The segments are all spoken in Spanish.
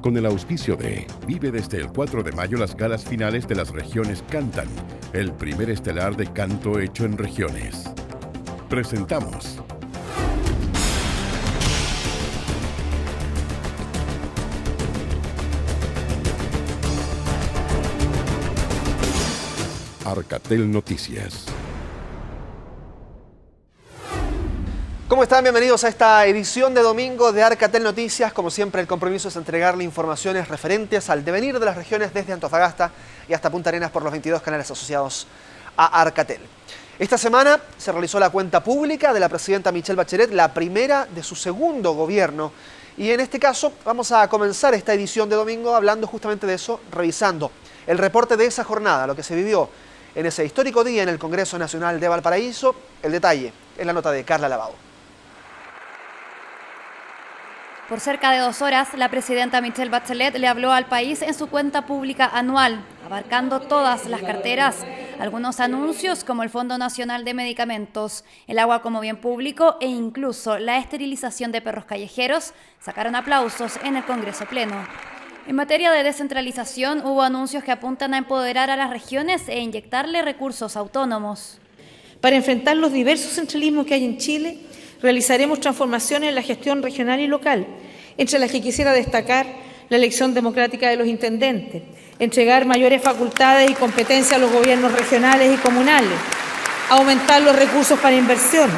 Con el auspicio de Vive desde el 4 de mayo las galas finales de las regiones Cantan, el primer estelar de canto hecho en regiones. Presentamos Arcatel Noticias. ¿Cómo están? Bienvenidos a esta edición de domingo de Arcatel Noticias. Como siempre, el compromiso es entregarle informaciones referentes al devenir de las regiones desde Antofagasta y hasta Punta Arenas por los 22 canales asociados a Arcatel. Esta semana se realizó la cuenta pública de la presidenta Michelle Bachelet, la primera de su segundo gobierno. Y en este caso vamos a comenzar esta edición de domingo hablando justamente de eso, revisando el reporte de esa jornada, lo que se vivió en ese histórico día en el Congreso Nacional de Valparaíso. El detalle en la nota de Carla Lavado. Por cerca de 2 horas, la presidenta Michelle Bachelet le habló al país en su cuenta pública anual, abarcando todas las carteras, algunos anuncios como el Fondo Nacional de Medicamentos, el agua como bien público e incluso la esterilización de perros callejeros sacaron aplausos en el Congreso Pleno. En materia de descentralización, hubo anuncios que apuntan a empoderar a las regiones e inyectarle recursos autónomos. Para enfrentar los diversos centralismos que hay en Chile, realizaremos transformaciones en la gestión regional y local, entre las que quisiera destacar la elección democrática de los intendentes, entregar mayores facultades y competencias a los gobiernos regionales y comunales, aumentar los recursos para inversión,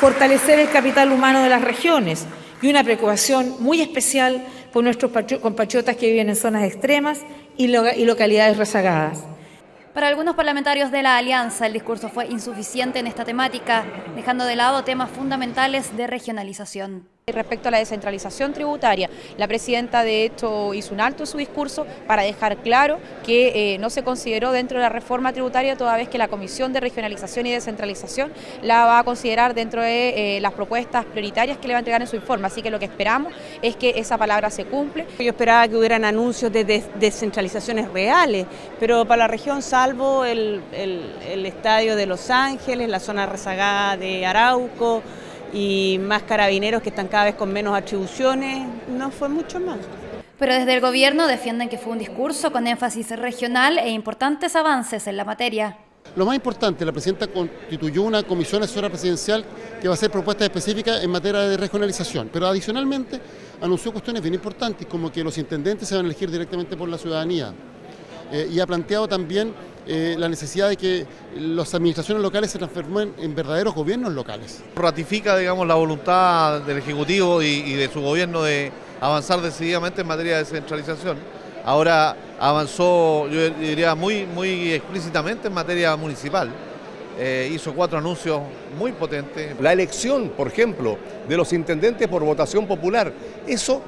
fortalecer el capital humano de las regiones y una preocupación muy especial por nuestros compatriotas que viven en zonas extremas y localidades rezagadas. Para algunos parlamentarios de la Alianza, el discurso fue insuficiente en esta temática, dejando de lado temas fundamentales de regionalización. Respecto a la descentralización tributaria, la presidenta de hecho hizo un alto en su discurso para dejar claro que no se consideró dentro de la reforma tributaria, toda vez que la Comisión de Regionalización y Descentralización la va a considerar dentro de las propuestas prioritarias que le va a entregar en su informe. Así que lo que esperamos es que esa palabra se cumple. Yo esperaba que hubieran anuncios de descentralizaciones reales, pero para la región, salvo el estadio de Los Ángeles, la zona rezagada de Arauco, y más carabineros que están cada vez con menos atribuciones, no fue mucho más. Pero desde el gobierno defienden que fue un discurso con énfasis regional e importantes avances en la materia. Lo más importante, la presidenta constituyó una comisión asesora presidencial que va a hacer propuestas específicas en materia de regionalización, pero adicionalmente anunció cuestiones bien importantes, como que los intendentes se van a elegir directamente por la ciudadanía, y ha planteado también la necesidad de que las administraciones locales se transformen en verdaderos gobiernos locales. Ratifica, digamos, la voluntad del Ejecutivo y de su gobierno de avanzar decididamente en materia de descentralización. Ahora avanzó, yo diría, muy explícitamente en materia municipal. Hizo 4 anuncios muy potentes. La elección, por ejemplo, de los intendentes por votación popular, eso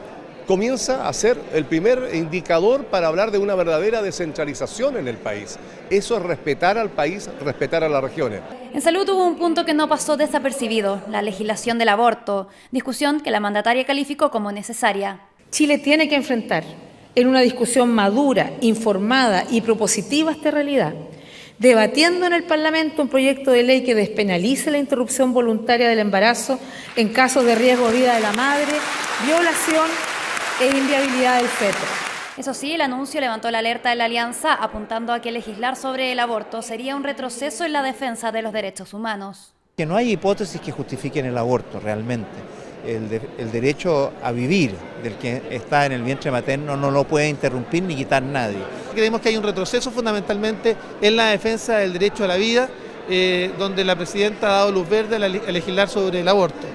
comienza a ser el primer indicador para hablar de una verdadera descentralización en el país. Eso es respetar al país, respetar a las regiones. En salud hubo un punto que no pasó desapercibido, la legislación del aborto, discusión que la mandataria calificó como necesaria. Chile tiene que enfrentar en una discusión madura, informada y propositiva esta realidad, debatiendo en el Parlamento un proyecto de ley que despenalice la interrupción voluntaria del embarazo en casos de riesgo de vida de la madre, violación e inviabilidad del feto. Eso sí, el anuncio levantó la alerta de la Alianza, apuntando a que legislar sobre el aborto sería un retroceso en la defensa de los derechos humanos. Que no hay hipótesis que justifiquen el aborto realmente. El derecho a vivir del que está en el vientre materno no lo puede interrumpir ni quitar nadie. Creemos que hay un retroceso fundamentalmente en la defensa del derecho a la vida, donde la presidenta ha dado luz verde a legislar sobre el aborto.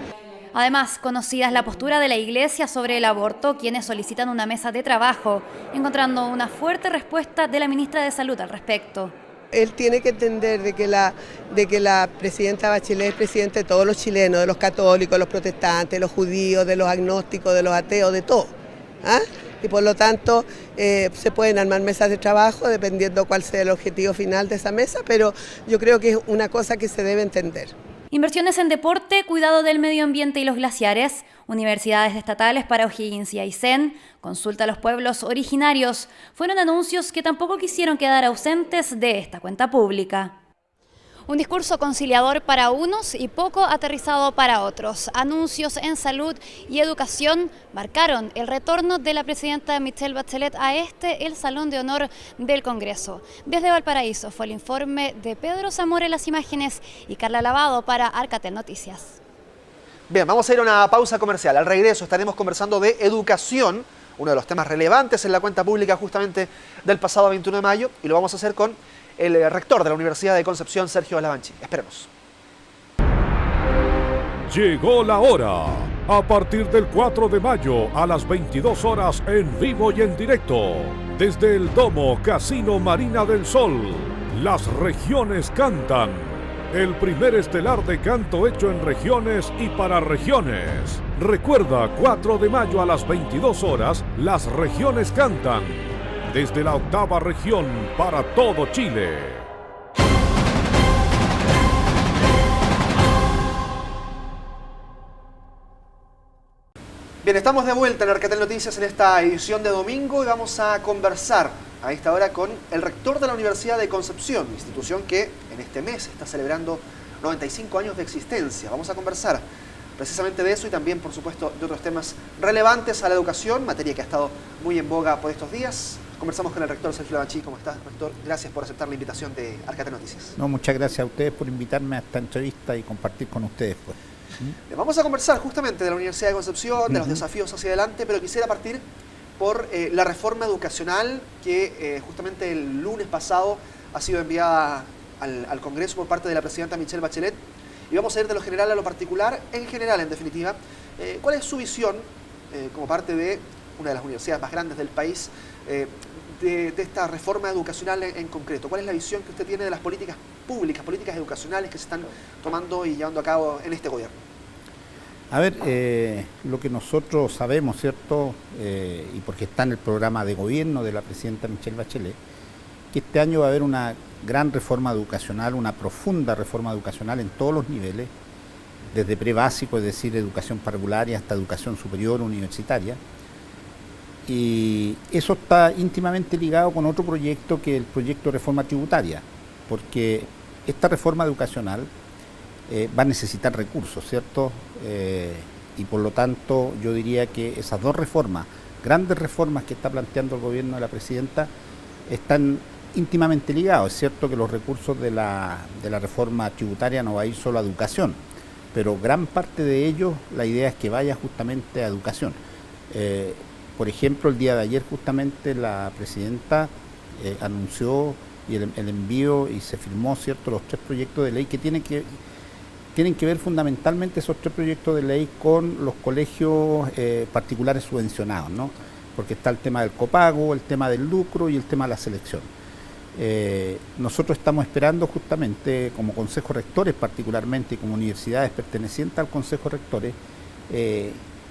Además, conocida es la postura de la Iglesia sobre el aborto, quienes solicitan una mesa de trabajo, encontrando una fuerte respuesta de la ministra de Salud al respecto. Él tiene que entender de que la presidenta Bachelet es presidenta de todos los chilenos, de los católicos, de los protestantes, de los judíos, de los agnósticos, de los ateos, de todo. Y por lo tanto se pueden armar mesas de trabajo dependiendo cuál sea el objetivo final de esa mesa, pero yo creo que es una cosa que se debe entender. Inversiones en deporte, cuidado del medio ambiente y los glaciares, universidades estatales para O'Higgins y Aysén, consulta a los pueblos originarios, fueron anuncios que tampoco quisieron quedar ausentes de esta cuenta pública. Un discurso conciliador para unos y poco aterrizado para otros. Anuncios en salud y educación marcaron el retorno de la presidenta Michelle Bachelet a el Salón de Honor del Congreso. Desde Valparaíso fue el informe de Pedro Zamora en las imágenes y Carla Lavado para Arcatel Noticias. Bien, vamos a ir a una pausa comercial. Al regreso estaremos conversando de educación, uno de los temas relevantes en la cuenta pública justamente del pasado 21 de mayo, y lo vamos a hacer con el rector de la Universidad de Concepción, Sergio Lavanchi. Esperemos. Llegó la hora. A partir del 4 de mayo a las 22 horas en vivo y en directo. Desde el Domo Casino Marina del Sol. Las regiones cantan. El primer estelar de canto hecho en regiones y para regiones. Recuerda, 4 de mayo a las 22 horas, las regiones cantan. Desde la 8ª región para todo Chile. Bien, estamos de vuelta en Arcatel Noticias en esta edición de domingo y vamos a conversar a esta hora con el rector de la Universidad de Concepción, institución que en este mes está celebrando 95 años de existencia. Vamos a conversar precisamente de eso y también, por supuesto, de otros temas relevantes a la educación, materia que ha estado muy en boga por estos días. Conversamos con el rector Sergio Lavanchi. ¿Cómo estás, rector? Gracias por aceptar la invitación de Arcatel Noticias. No, muchas gracias a ustedes por invitarme a esta entrevista y compartir con ustedes, pues. Vamos a conversar justamente de la Universidad de Concepción, de los desafíos hacia adelante, pero quisiera partir por la reforma educacional que justamente el lunes pasado ha sido enviada al Congreso por parte de la presidenta Michelle Bachelet. Y vamos a ir de lo general a lo particular, en general, en definitiva. ¿Cuál es su visión, como parte de una de las universidades más grandes del país, de esta reforma educacional en concreto? ¿Cuál es la visión que usted tiene de las políticas públicas, políticas educacionales que se están tomando y llevando a cabo en este gobierno? A ver, lo que nosotros sabemos, ¿cierto? Y porque está en el programa de gobierno de la presidenta Michelle Bachelet, que este año va a haber una gran reforma educacional, una profunda reforma educacional en todos los niveles, desde prebásico, es decir, educación parvularia, hasta educación superior, universitaria. Y eso está íntimamente ligado con otro proyecto, que es el proyecto de reforma tributaria, porque esta reforma educacional va a necesitar recursos, ¿cierto? Y por lo tanto yo diría que esas dos reformas, grandes reformas que está planteando el gobierno de la presidenta, están íntimamente ligados. Es cierto que los recursos de la reforma tributaria no va a ir solo a educación, pero gran parte de ellos la idea es que vaya justamente a educación. Por ejemplo, el día de ayer justamente la presidenta anunció y el envío y se firmó, ¿cierto?, los 3 proyectos de ley que tienen que ver fundamentalmente, esos 3 proyectos de ley, con los colegios particulares subvencionados, ¿no? Porque está el tema del copago, el tema del lucro y el tema de la selección. Nosotros estamos esperando justamente, como Consejo Rectores particularmente y como universidades pertenecientes al Consejo Rectores,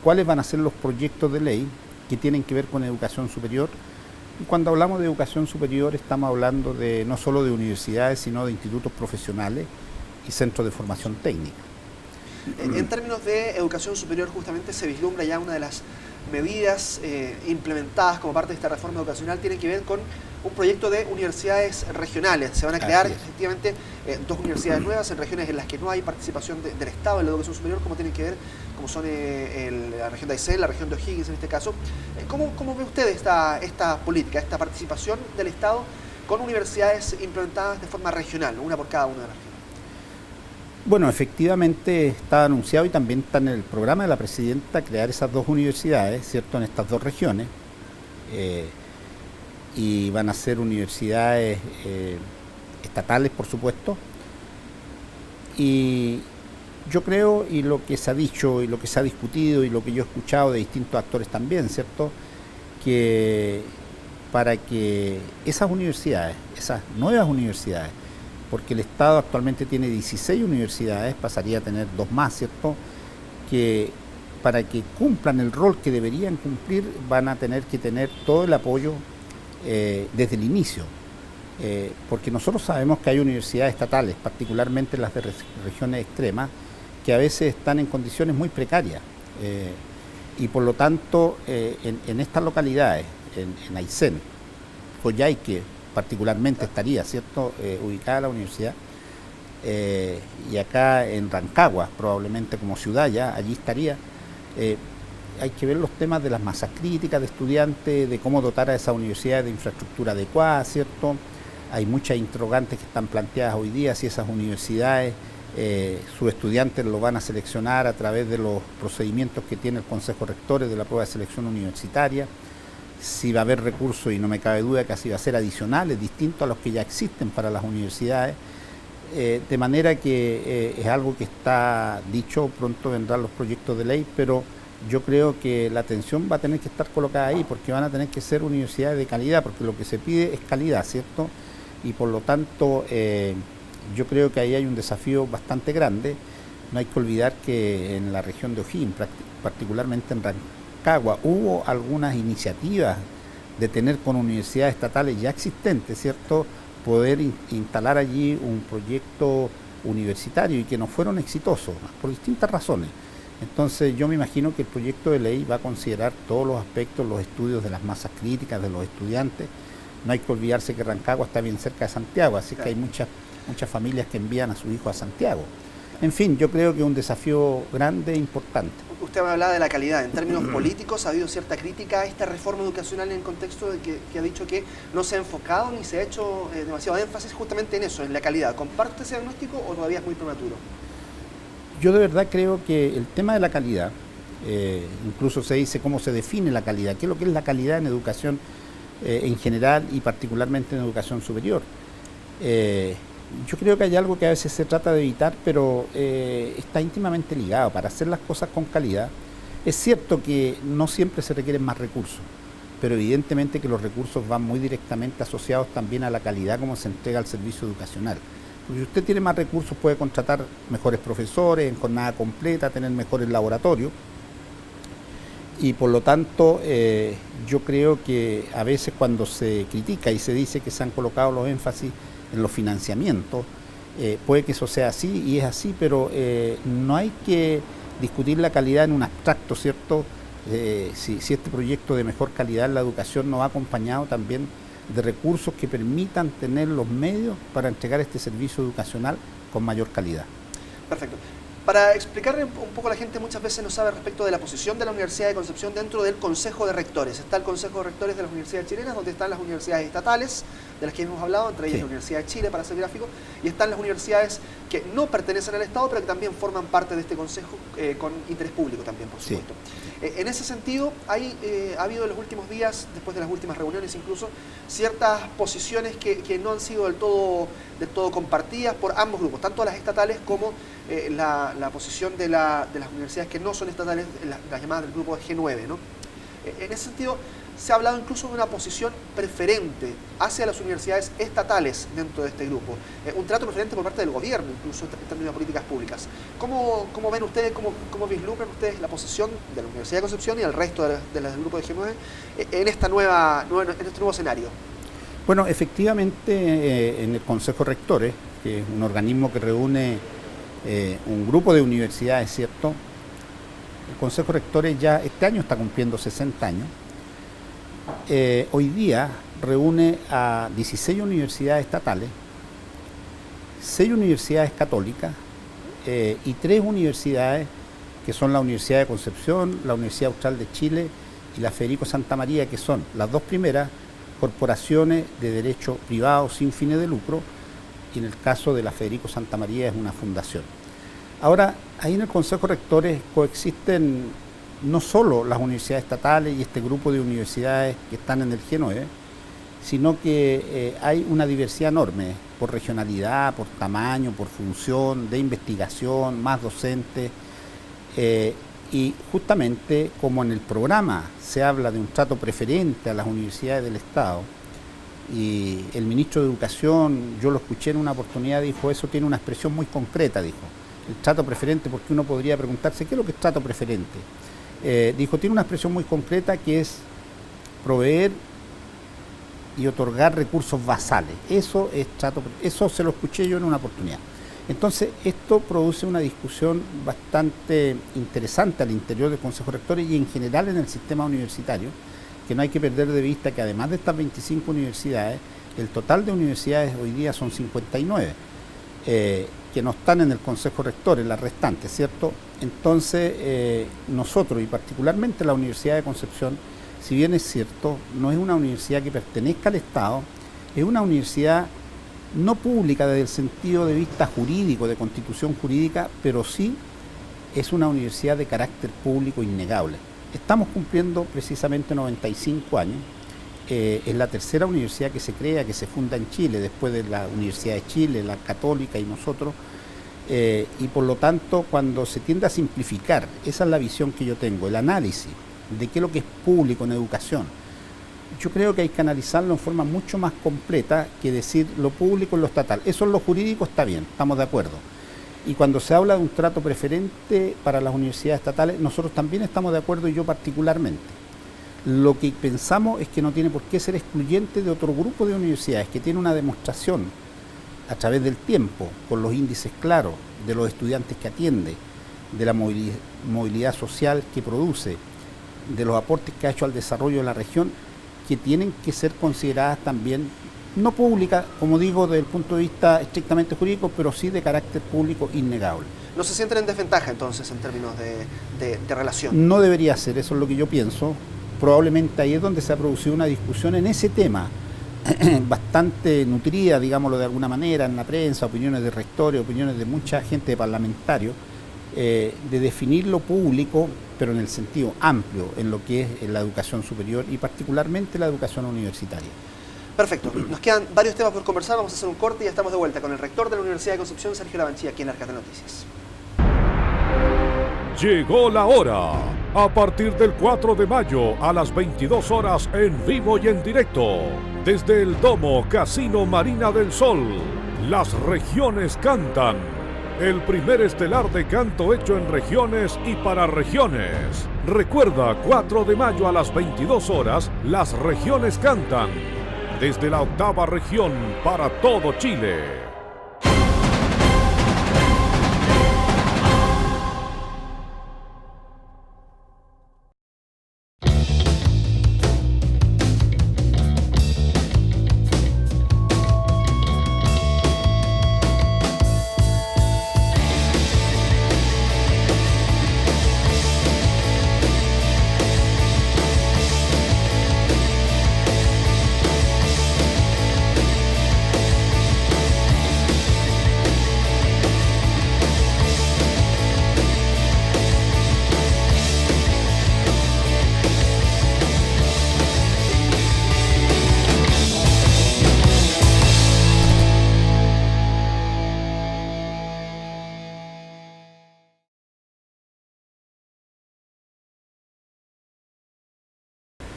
cuáles van a ser los proyectos de ley que tienen que ver con educación superior. Y cuando hablamos de educación superior estamos hablando de no solo de universidades, sino de institutos profesionales y centros de formación técnica. En términos de educación superior, justamente se vislumbra ya una de las medidas implementadas como parte de esta reforma educacional, tiene que ver con un proyecto de universidades regionales. Se van a crear efectivamente 2 universidades nuevas en regiones en las que no hay participación del Estado en la educación superior, como tienen que ver, como son la región de Aysén, la región de O'Higgins en este caso. ¿Cómo ve usted esta política, esta participación del Estado con universidades implementadas de forma regional, una por cada una de las regiones? Bueno, efectivamente está anunciado y también está en el programa de la presidenta crear esas 2 universidades, ¿cierto?, en estas 2 regiones. Y van a ser universidades estatales, por supuesto. Y yo creo, y lo que se ha dicho, y lo que se ha discutido, y lo que yo he escuchado de distintos actores también, ¿cierto?, que para que esas universidades, esas nuevas universidades, porque el Estado actualmente tiene 16 universidades, pasaría a tener 2 más, ¿cierto?, que para que cumplan el rol que deberían cumplir van a tener que tener todo el apoyo desde el inicio, porque nosotros sabemos que hay universidades estatales, particularmente las de regiones extremas, que a veces están en condiciones muy precarias, y por lo tanto en estas localidades, en Aysén, Coyhaique particularmente estaría, ¿cierto?, ubicada la universidad, y acá en Rancagua, probablemente como ciudad ya, allí estaría. Hay que ver los temas de las masas críticas de estudiantes, de cómo dotar a esa universidad de infraestructura adecuada, ¿cierto? Hay muchas interrogantes que están planteadas hoy día, si esas universidades, sus estudiantes lo van a seleccionar a través de los procedimientos que tiene el Consejo Rectores de la prueba de selección universitaria, si va a haber recursos, y no me cabe duda que así va a ser, adicionales, distintos a los que ya existen para las universidades, de manera que es algo que está dicho, pronto vendrán los proyectos de ley, pero yo creo que la atención va a tener que estar colocada ahí, porque van a tener que ser universidades de calidad, porque lo que se pide es calidad, ¿cierto? Y por lo tanto, yo creo que ahí hay un desafío bastante grande. No hay que olvidar que en la región de O'Higgins, particularmente en Rancagua, hubo algunas iniciativas de tener con universidades estatales ya existentes, ¿cierto?, poder instalar allí un proyecto universitario y que no fueron exitosos, por distintas razones. Entonces yo me imagino que el proyecto de ley va a considerar todos los aspectos, los estudios de las masas críticas de los estudiantes. No hay que olvidarse que Rancagua está bien cerca de Santiago, así que hay muchas familias que envían a sus hijos a Santiago. En fin, yo creo que es un desafío grande e importante. Usted me hablaba de la calidad. En términos políticos, ha habido cierta crítica a esta reforma educacional en el contexto de que ha dicho que no se ha enfocado ni se ha hecho demasiado énfasis justamente en eso, en la calidad. ¿Comparte ese diagnóstico o todavía es muy prematuro? Yo de verdad creo que el tema de la calidad, incluso se dice cómo se define la calidad, qué es lo que es la calidad en educación en general y particularmente en educación superior. Yo creo que hay algo que a veces se trata de evitar, pero está íntimamente ligado. Para hacer las cosas con calidad, es cierto que no siempre se requieren más recursos, pero evidentemente que los recursos van muy directamente asociados también a la calidad como se entrega al servicio educacional. Porque si usted tiene más recursos puede contratar mejores profesores en jornada completa, tener mejores laboratorios, y por lo tanto yo creo que a veces cuando se critica y se dice que se han colocado los énfasis en los financiamientos, puede que eso sea así y es así, pero no hay que discutir la calidad en un abstracto, ¿cierto? Si este proyecto de mejor calidad en la educación no va acompañado también de recursos que permitan tener los medios para entregar este servicio educacional con mayor calidad. Perfecto. Para explicarle un poco a la gente, muchas veces no sabe respecto de la posición de la Universidad de Concepción dentro del Consejo de Rectores. Está el Consejo de Rectores de las universidades chilenas, donde están las universidades estatales, de las que hemos hablado, entre ellas la Universidad de Chile, para ser gráfico, y están las universidades que no pertenecen al Estado, pero que también forman parte de este Consejo con interés público también, por supuesto. En ese sentido, ha habido en los últimos días, después de las últimas reuniones incluso, ciertas posiciones que no han sido del todo compartidas por ambos grupos, tanto las estatales como la posición de las universidades que no son estatales, las llamadas del grupo G9, ¿no? En ese sentido, se ha hablado incluso de una posición preferente hacia las universidades estatales dentro de este grupo, un trato preferente por parte del gobierno, incluso en términos de políticas públicas. ¿Cómo ven ustedes, cómo vislumbran ustedes la posición de la Universidad de Concepción y el resto de las del grupo de G9 en este nuevo escenario? Bueno, efectivamente en el Consejo de Rectores, que es un organismo que reúne un grupo de universidades, ¿cierto? El Consejo de Rectores ya este año está cumpliendo 60 años. Hoy día reúne a 16 universidades estatales, 6 universidades católicas y 3 universidades que son la Universidad de Concepción, la Universidad Austral de Chile y la Federico Santa María, que son las dos primeras corporaciones de derecho privado sin fines de lucro, y en el caso de la Federico Santa María es una fundación. Ahora, ahí en el Consejo de Rectores coexisten no solo las universidades estatales y este grupo de universidades que están en el G9, sino que hay una diversidad enorme por regionalidad, por tamaño, por función, de investigación, más docentes, y justamente como en el programa se habla de un trato preferente a las universidades del Estado, y el ministro de Educación, yo lo escuché en una oportunidad, dijo, eso tiene una expresión muy concreta, dijo, el trato preferente, porque uno podría preguntarse, ¿qué es lo que es trato preferente? Dijo, tiene una expresión muy concreta que es proveer y otorgar recursos basales. Eso es trato, eso se lo escuché yo en una oportunidad. Entonces, esto produce una discusión bastante interesante al interior del Consejo de Rectores y en general en el sistema universitario, que no hay que perder de vista que además de estas 25 universidades, el total de universidades hoy día son 59, que que no están en el Consejo Rector, en las restantes, ¿cierto? Entonces, nosotros, y particularmente la Universidad de Concepción, si bien es cierto, no es una universidad que pertenezca al Estado, es una universidad no pública desde el sentido de vista jurídico, de constitución jurídica, pero sí es una universidad de carácter público innegable. Estamos cumpliendo precisamente 95 años. Es la tercera universidad que se crea, que se funda en Chile, después de la Universidad de Chile, la Católica y nosotros. Y por lo tanto, cuando se tiende a simplificar, esa es la visión que yo tengo, el análisis de qué es lo que es público en educación. Yo creo que hay que analizarlo en forma mucho más completa que decir lo público en lo estatal. Eso en lo jurídico está bien, estamos de acuerdo. Y cuando se habla de un trato preferente para las universidades estatales, nosotros también estamos de acuerdo, y yo particularmente. Lo que pensamos es que no tiene por qué ser excluyente de otro grupo de universidades que tiene una demostración a través del tiempo, con los índices claros de los estudiantes que atiende, de la movilidad social que produce, de los aportes que ha hecho al desarrollo de la región, que tienen que ser consideradas también, no públicas, como digo, desde el punto de vista estrictamente jurídico, pero sí de carácter público innegable. ¿No se sienten en desventaja entonces en términos de relación? No debería ser, eso es lo que yo pienso. Probablemente ahí es donde se ha producido una discusión en ese tema, bastante nutrida, digámoslo de alguna manera, en la prensa, opiniones de rectores, opiniones de mucha gente, de parlamentarios, de definir lo público, pero en el sentido amplio, en lo que es la educación superior y particularmente la educación universitaria. Perfecto, nos quedan varios temas por conversar, vamos a hacer un corte y ya estamos de vuelta con el rector de la Universidad de Concepción, Sergio Lavanchi, aquí en Arcatel Noticias. Llegó la hora. A partir del 4 de mayo a las 22 horas en vivo y en directo, desde el Domo Casino Marina del Sol, las regiones cantan. El primer estelar de canto hecho en regiones y para regiones. Recuerda, 4 de mayo a las 22 horas, las regiones cantan. Desde la 8ª región para todo Chile.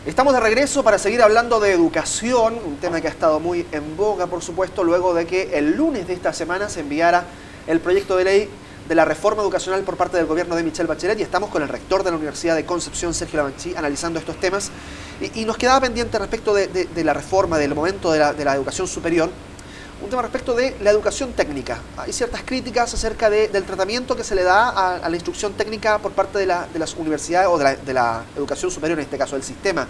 Estamos de regreso para seguir hablando de educación, un tema que ha estado muy en boga, por supuesto, luego de que el lunes de esta semana se enviara el proyecto de ley de la reforma educacional por parte del gobierno de Michelle Bachelet, y estamos con el rector de la Universidad de Concepción, Sergio Lavanchi, analizando estos temas. Y nos quedaba pendiente respecto de la reforma, del momento de la educación superior, un tema respecto de la educación técnica. Hay ciertas críticas acerca del tratamiento que se le da a la instrucción técnica por parte de las universidades o de la educación superior, en este caso del sistema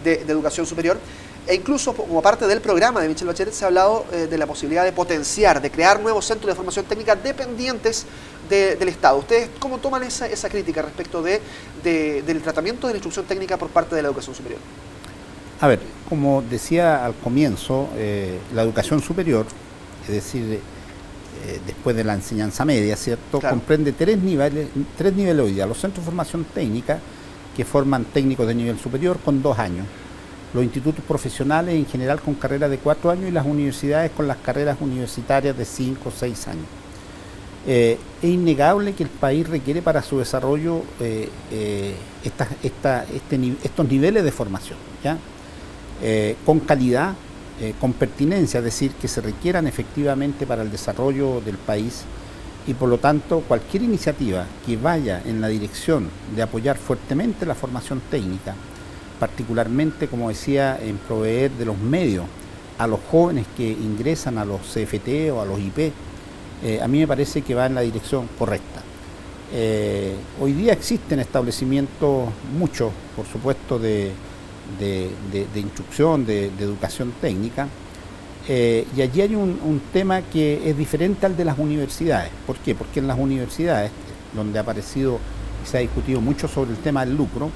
de educación superior. E incluso como parte del programa de Michelle Bachelet se ha hablado de la posibilidad de potenciar, de crear nuevos centros de formación técnica dependientes del Estado. ¿Ustedes cómo toman esa crítica respecto del tratamiento de la instrucción técnica por parte de la educación superior? A ver, como decía al comienzo, la educación superior, es decir, después de la enseñanza media, ¿cierto?, claro, comprende tres niveles hoy día. Los centros de formación técnica, que forman técnicos de nivel superior con 2 años. Los institutos profesionales en general con carreras de 4 años y las universidades con las carreras universitarias de 5 o 6 años. Es innegable que el país requiere para su desarrollo estos niveles de formación, ¿ya? Con calidad, con pertinencia, es decir, que se requieran efectivamente para el desarrollo del país, y por lo tanto cualquier iniciativa que vaya en la dirección de apoyar fuertemente la formación técnica, particularmente, como decía, en proveer de los medios a los jóvenes que ingresan a los CFT o a los IP, a mí me parece que va en la dirección correcta. Hoy día existen establecimientos, muchos, por supuesto, de instrucción, de educación técnica, Y allí hay un tema que es diferente al de las universidades. ¿Por qué? Porque en las universidades, donde ha aparecido y se ha discutido mucho sobre el tema del lucro,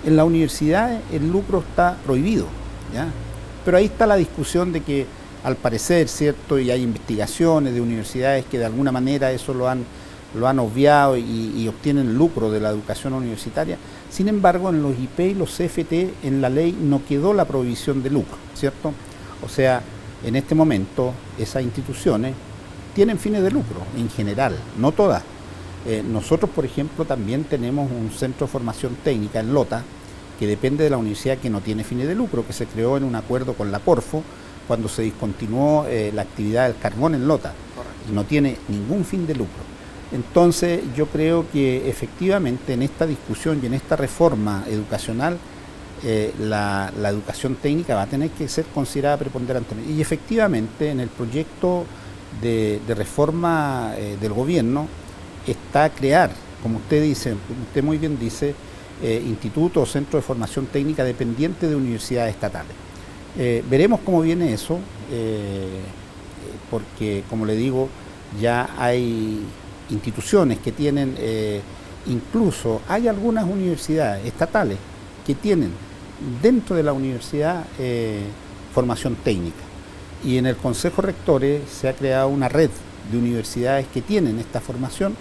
en las universidades el lucro está prohibido, ¿ya? Pero ahí está la discusión de que, al parecer, ¿cierto? Y hay investigaciones de universidades que de alguna manera eso lo han obviado y obtienen lucro de la educación universitaria. Sin embargo, en los IP y los CFT, en la ley no quedó la prohibición de lucro, ¿cierto? O sea, en este momento esas instituciones tienen fines de lucro, en general, no todas. Nosotros, por ejemplo, también tenemos un centro de formación técnica en Lota, que depende de la universidad, que no tiene fines de lucro, que se creó en un acuerdo con la Corfo cuando se discontinuó la actividad del carbón en Lota. Y no tiene ningún fin de lucro. Entonces yo creo que efectivamente en esta discusión y en esta reforma educacional la educación técnica va a tener que ser considerada preponderantemente. Y efectivamente en el proyecto de reforma del gobierno está crear, como usted dice, usted muy bien dice, instituto o centro de formación técnica dependiente de universidades estatales. Veremos cómo viene eso, porque como le digo, ya hay instituciones que tienen, incluso hay algunas universidades estatales que tienen dentro de la universidad formación técnica. Y en el Consejo Rectores se ha creado una red de universidades que tienen esta formación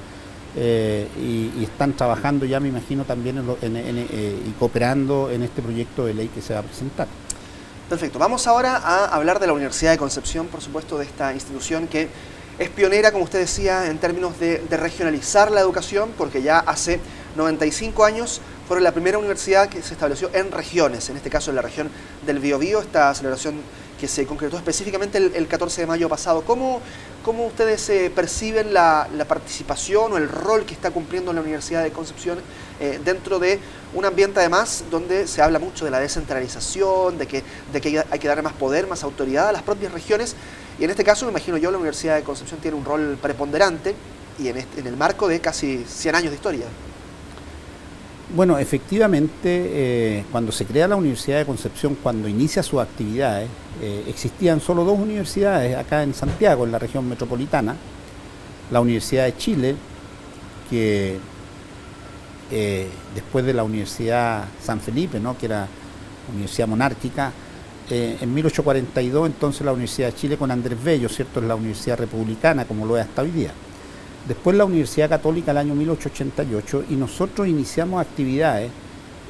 y están trabajando ya, me imagino, también y cooperando en este proyecto de ley que se va a presentar. Perfecto. Vamos ahora a hablar de la Universidad de Concepción, por supuesto, de esta institución que es pionera, como usted decía, en términos de regionalizar la educación, porque ya hace 95 años fueron la primera universidad que se estableció en regiones, en este caso en la región del Biobío, esta celebración que se concretó específicamente el 14 de mayo pasado. ¿Cómo ustedes perciben la participación o el rol que está cumpliendo la Universidad de Concepción dentro de un ambiente además donde se habla mucho de la descentralización, de que hay que darle más poder, más autoridad a las propias regiones? Y en este caso, me imagino yo, la Universidad de Concepción tiene un rol preponderante y en el marco de casi 100 años de historia. Bueno, efectivamente, cuando se crea la Universidad de Concepción, cuando inicia sus actividades, existían solo dos universidades acá en Santiago, en la región metropolitana. La Universidad de Chile, que después de la Universidad San Felipe, ¿no?, que era universidad monárquica, en 1842 entonces la Universidad de Chile con Andrés Bello, ¿cierto?, es la universidad republicana como lo es hasta hoy día. Después la Universidad Católica el año 1888 y nosotros iniciamos actividades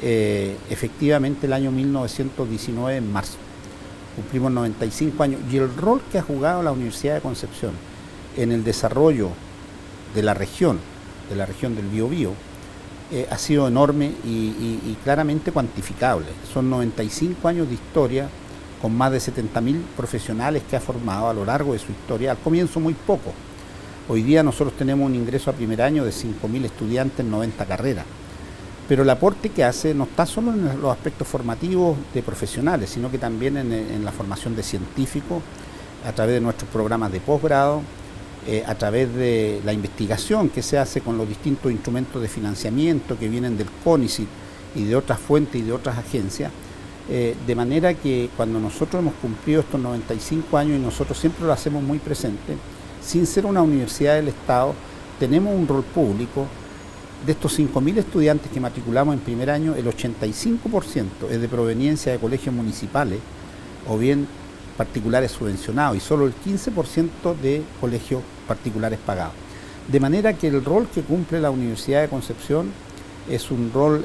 efectivamente el año 1919 en marzo. Cumplimos 95 años y el rol que ha jugado la Universidad de Concepción en el desarrollo de la región del Biobío ha sido enorme y claramente cuantificable. Son 95 años de historia con más de 70.000 profesionales que ha formado a lo largo de su historia, al comienzo muy poco. Hoy día nosotros tenemos un ingreso a primer año de 5.000 estudiantes en 90 carreras, pero el aporte que hace no está solo en los aspectos formativos de profesionales, sino que también en la formación de científicos, a través de nuestros programas de posgrado, a través de la investigación que se hace con los distintos instrumentos de financiamiento que vienen del CONICYT y de otras fuentes y de otras agencias, de manera que cuando nosotros hemos cumplido estos 95 años y nosotros siempre lo hacemos muy presente, sin ser una universidad del Estado, tenemos un rol público. De estos 5.000 estudiantes que matriculamos en primer año, el 85% es de proveniencia de colegios municipales o bien particulares subvencionados y solo el 15% de colegios particulares pagados. De manera que el rol que cumple la Universidad de Concepción es un rol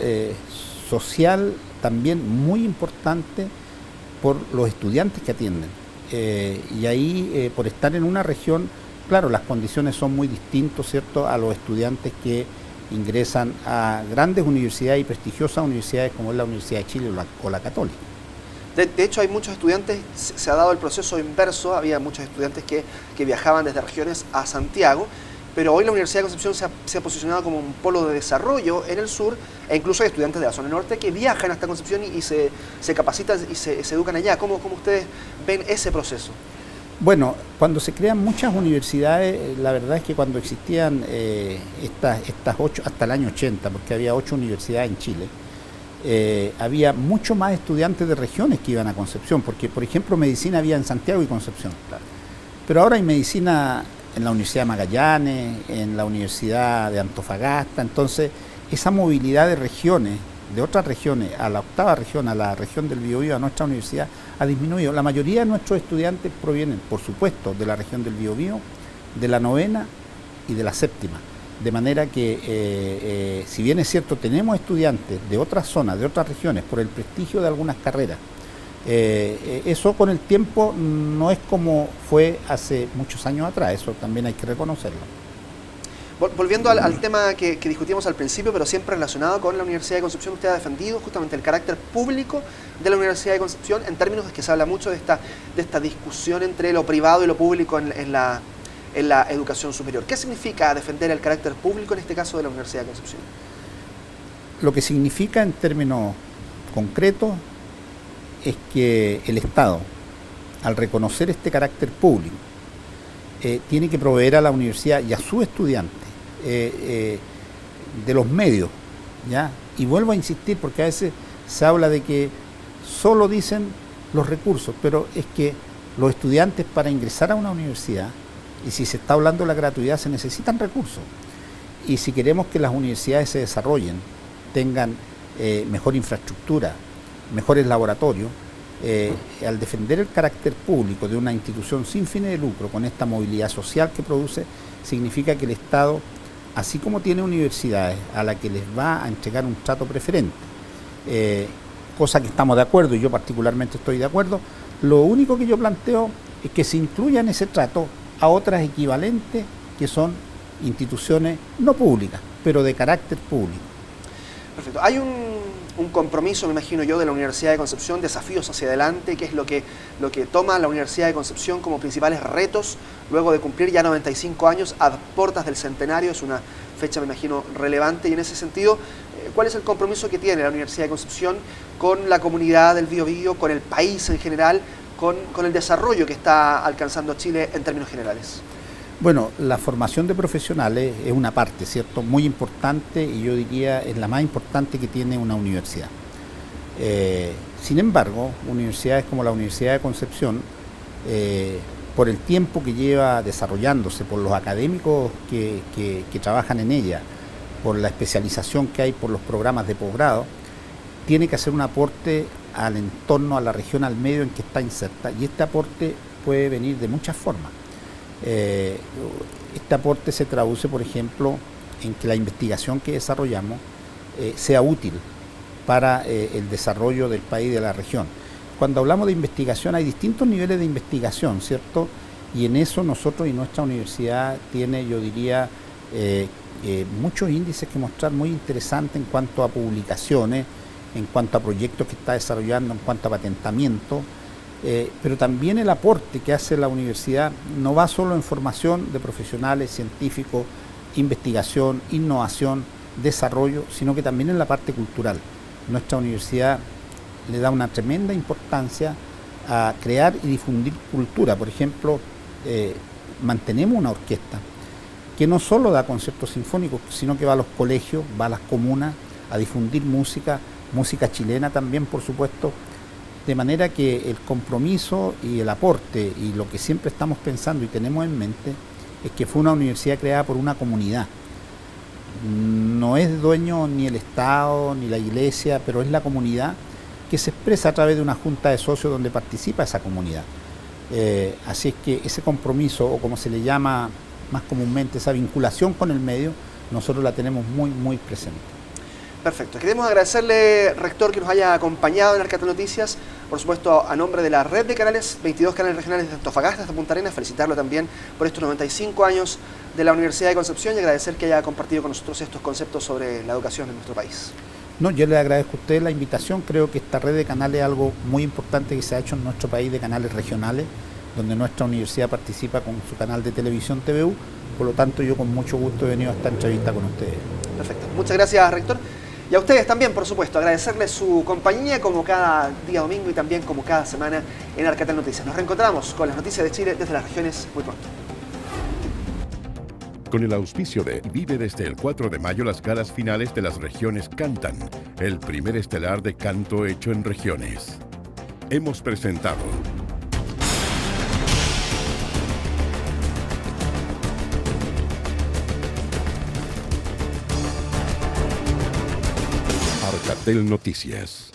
social también muy importante por los estudiantes que atienden. Y ahí, por estar en una región, claro, las condiciones son muy distintas, ¿cierto?, a los estudiantes que ingresan a grandes universidades y prestigiosas universidades como es la Universidad de Chile o la Católica. De hecho, hay muchos estudiantes, se ha dado el proceso inverso, había muchos estudiantes que viajaban desde regiones a Santiago, pero hoy la Universidad de Concepción se ha posicionado como un polo de desarrollo en el sur, e incluso hay estudiantes de la zona norte que viajan hasta Concepción y se capacitan y se educan allá. ¿Cómo ustedes ven ese proceso? Bueno, cuando se crean muchas universidades, la verdad es que cuando existían estas 8, hasta el año 80, porque había 8 universidades en Chile, había mucho más estudiantes de regiones que iban a Concepción, porque por ejemplo medicina había en Santiago y Concepción. Claro. Pero ahora hay medicina en la Universidad de Magallanes, en la Universidad de Antofagasta, entonces esa movilidad de regiones, de otras regiones, a la octava región, a la región del Biobío, a nuestra universidad, ha disminuido. La mayoría de nuestros estudiantes provienen, por supuesto, de la región del Biobío, de la novena y de la séptima. De manera que, si bien es cierto, tenemos estudiantes de otras zonas, de otras regiones, por el prestigio de algunas carreras, eso con el tiempo no es como fue hace muchos años atrás, eso también hay que reconocerlo. Volviendo al tema que discutíamos al principio, pero siempre relacionado con la Universidad de Concepción, usted ha defendido justamente el carácter público de la Universidad de Concepción en términos de que se habla mucho de esta discusión entre lo privado y lo público en la educación superior. ¿Qué significa defender el carácter público en este caso de la Universidad de Concepción? Lo que significa en términos concretos es que el Estado, al reconocer este carácter público, tiene que proveer a la universidad y a sus estudiantes de los medios, ¿ya? Y vuelvo a insistir porque a veces se habla de que solo dicen los recursos, pero es que los estudiantes para ingresar a una universidad, y si se está hablando de la gratuidad, se necesitan recursos. Y si queremos que las universidades se desarrollen, tengan mejor infraestructura, mejores laboratorios, al defender el carácter público de una institución sin fines de lucro, con esta movilidad social que produce, significa que el Estado, así como tiene universidades a las que les va a entregar un trato preferente, cosa que estamos de acuerdo y yo particularmente estoy de acuerdo, lo único que yo planteo es que se incluya en ese trato a otras equivalentes que son instituciones no públicas, pero de carácter público. Perfecto. Hay un compromiso, me imagino yo, de la Universidad de Concepción, desafíos hacia adelante, que es lo que toma la Universidad de Concepción como principales retos luego de cumplir ya 95 años a puertas del centenario. Es una fecha, me imagino, relevante, y en ese sentido, ¿cuál es el compromiso que tiene la Universidad de Concepción con la comunidad del Biobío, con el país en general, con el desarrollo que está alcanzando Chile en términos generales? Bueno, la formación de profesionales es una parte, ¿cierto?, muy importante, y yo diría es la más importante que tiene una universidad. Sin embargo, universidades como la Universidad de Concepción, por el tiempo que lleva desarrollándose, por los académicos que trabajan en ella, por la especialización que hay, por los programas de posgrado, tiene que hacer un aporte al entorno, a la región, al medio en que está inserta, y este aporte puede venir de muchas formas. Este aporte se traduce, por ejemplo, en que la investigación que desarrollamos sea útil para el desarrollo del país y de la región. Cuando hablamos de investigación, hay distintos niveles de investigación, ¿cierto? Y en eso nosotros y nuestra universidad tiene, yo diría, muchos índices que mostrar muy interesantes en cuanto a publicaciones, en cuanto a proyectos que está desarrollando, en cuanto a patentamiento. Pero también el aporte que hace la universidad no va solo en formación de profesionales, científicos, investigación, innovación, desarrollo, sino que también en la parte cultural. Nuestra universidad le da una tremenda importancia a crear y difundir cultura. Por ejemplo, mantenemos una orquesta que no solo da conciertos sinfónicos, sino que va a los colegios, va a las comunas a difundir música chilena también, por supuesto. De manera que el compromiso y el aporte y lo que siempre estamos pensando y tenemos en mente es que fue una universidad creada por una comunidad. No es dueño ni el Estado ni la Iglesia, pero es la comunidad que se expresa a través de una junta de socios donde participa esa comunidad. Así es que ese compromiso, o como se le llama más comúnmente, esa vinculación con el medio, nosotros la tenemos muy, muy presente. Perfecto. Queremos agradecerle, rector, que nos haya acompañado en Arcatel Noticias, por supuesto a nombre de la red de canales, 22 canales regionales de Antofagasta hasta Punta Arenas, felicitarlo también por estos 95 años de la Universidad de Concepción y agradecer que haya compartido con nosotros estos conceptos sobre la educación en nuestro país. No, yo le agradezco a usted la invitación. Creo que esta red de canales es algo muy importante que se ha hecho en nuestro país, de canales regionales, donde nuestra universidad participa con su canal de televisión TVU. Por lo tanto, yo con mucho gusto he venido a esta entrevista con ustedes. Perfecto. Muchas gracias, rector. Y a ustedes también, por supuesto, agradecerles su compañía como cada día domingo y también como cada semana en Arcatel Noticias. Nos reencontramos con las noticias de Chile desde las regiones muy pronto. Con el auspicio de vive desde el 4 de mayo las galas finales de las regiones Cantan, el primer estelar de canto hecho en regiones. Hemos presentado Arcatel Noticias.